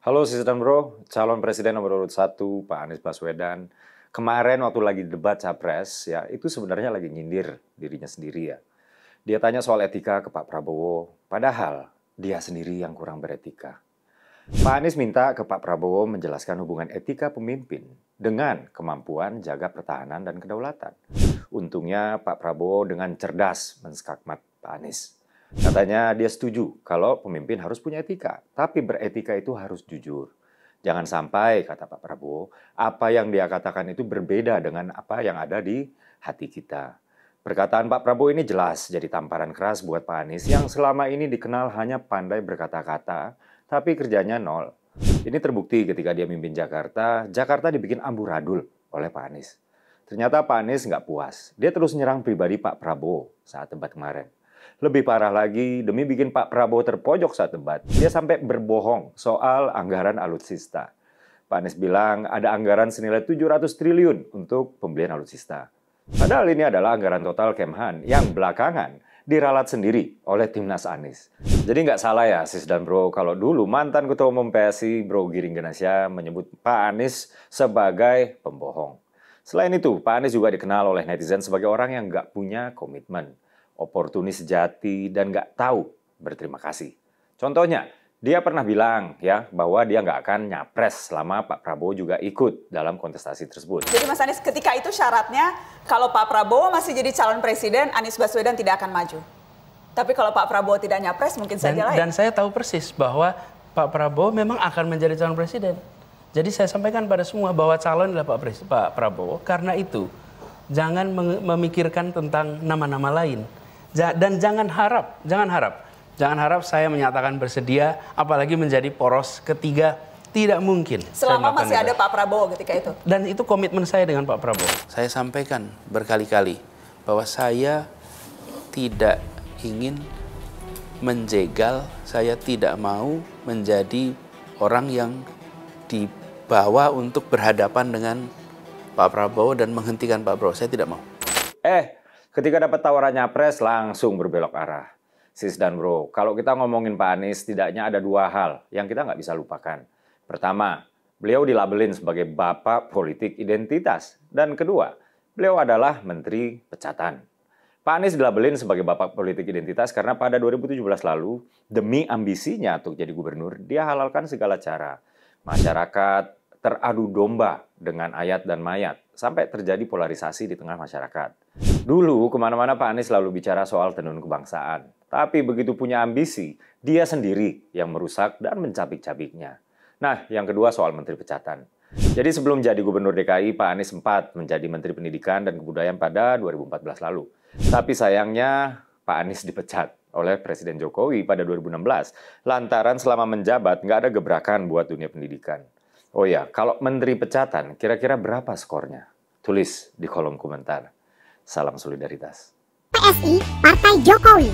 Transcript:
Halo sis dan bro, calon presiden nomor urut 1 Pak Anies Baswedan. Kemarin waktu lagi debat Capres, ya itu sebenarnya lagi nyindir dirinya sendiri ya. Dia tanya soal etika ke Pak Prabowo, padahal dia sendiri yang kurang beretika. Pak Anies minta ke Pak Prabowo menjelaskan hubungan etika pemimpin dengan kemampuan jaga pertahanan dan kedaulatan. Untungnya Pak Prabowo dengan cerdas menskakmat Pak Anies. Katanya dia setuju kalau pemimpin harus punya etika, tapi beretika itu harus jujur. Jangan sampai, kata Pak Prabowo, apa yang dia katakan itu berbeda dengan apa yang ada di hati kita. Perkataan Pak Prabowo ini jelas jadi tamparan keras buat Pak Anies yang selama ini dikenal hanya pandai berkata-kata, tapi kerjanya nol. Ini terbukti ketika dia mimpin Jakarta, Jakarta dibikin amburadul oleh Pak Anies. Ternyata Pak Anies nggak puas. Dia terus menyerang pribadi Pak Prabowo saat debat kemarin. Lebih parah lagi, demi bikin Pak Prabowo terpojok saat debat, dia sampai berbohong soal anggaran alutsista. Pak Anies bilang ada anggaran senilai 700 triliun untuk pembelian alutsista. Padahal ini adalah anggaran total Kemhan yang belakangan diralat sendiri oleh Timnas Anies. Jadi nggak salah ya sis dan bro, kalau dulu mantan Ketua Umum PSI Bro Giring Ganasya menyebut Pak Anies sebagai pembohong. Selain itu, Pak Anies juga dikenal oleh netizen sebagai orang yang nggak punya komitmen, oportunis sejati, dan nggak tahu berterima kasih. Contohnya, dia pernah bilang ya bahwa dia nggak akan nyapres selama Pak Prabowo juga ikut dalam kontestasi tersebut. Jadi Mas Anies, ketika itu syaratnya kalau Pak Prabowo masih jadi calon presiden, Anies Baswedan tidak akan maju. Tapi kalau Pak Prabowo tidak nyapres, mungkin saja lain. Dan saya tahu persis bahwa Pak Prabowo memang akan menjadi calon presiden. Jadi saya sampaikan pada semua bahwa calon adalah Pak Prabowo. Karena itu, jangan memikirkan tentang nama-nama lain. Dan jangan harap saya menyatakan bersedia, apalagi menjadi poros ketiga, tidak mungkin. Selama masih ada Pak Prabowo ketika itu. Dan itu komitmen saya dengan Pak Prabowo. Saya sampaikan berkali-kali bahwa saya tidak ingin menjegal, saya tidak mau menjadi orang yang dibawa untuk berhadapan dengan Pak Prabowo dan menghentikan Pak Prabowo. Saya tidak mau. Ketika dapat tawaran nyapres, langsung berbelok arah. Sis dan bro, kalau kita ngomongin Pak Anies, setidaknya ada dua hal yang kita nggak bisa lupakan. Pertama, beliau dilabelin sebagai Bapak Politik Identitas. Dan kedua, beliau adalah Menteri Pecatan. Pak Anies dilabelin sebagai Bapak Politik Identitas karena pada 2017 lalu, demi ambisinya untuk jadi gubernur, dia halalkan segala cara. Masyarakat teradu domba dengan ayat dan mayat, sampai terjadi polarisasi di tengah masyarakat. Dulu, kemana-mana Pak Anies selalu bicara soal tenun kebangsaan. Tapi begitu punya ambisi, dia sendiri yang merusak dan mencabik-cabiknya. Nah, yang kedua soal Menteri Pecatan. Jadi sebelum jadi Gubernur DKI, Pak Anies sempat menjadi Menteri Pendidikan dan Kebudayaan pada 2014 lalu. Tapi sayangnya, Pak Anies dipecat oleh Presiden Jokowi pada 2016. Lantaran selama menjabat, nggak ada gebrakan buat dunia pendidikan. Oh ya, kalau Menteri Pecatan, kira-kira berapa skornya? Tulis di kolom komentar. Salam solidaritas. PSI Partai Jokowi.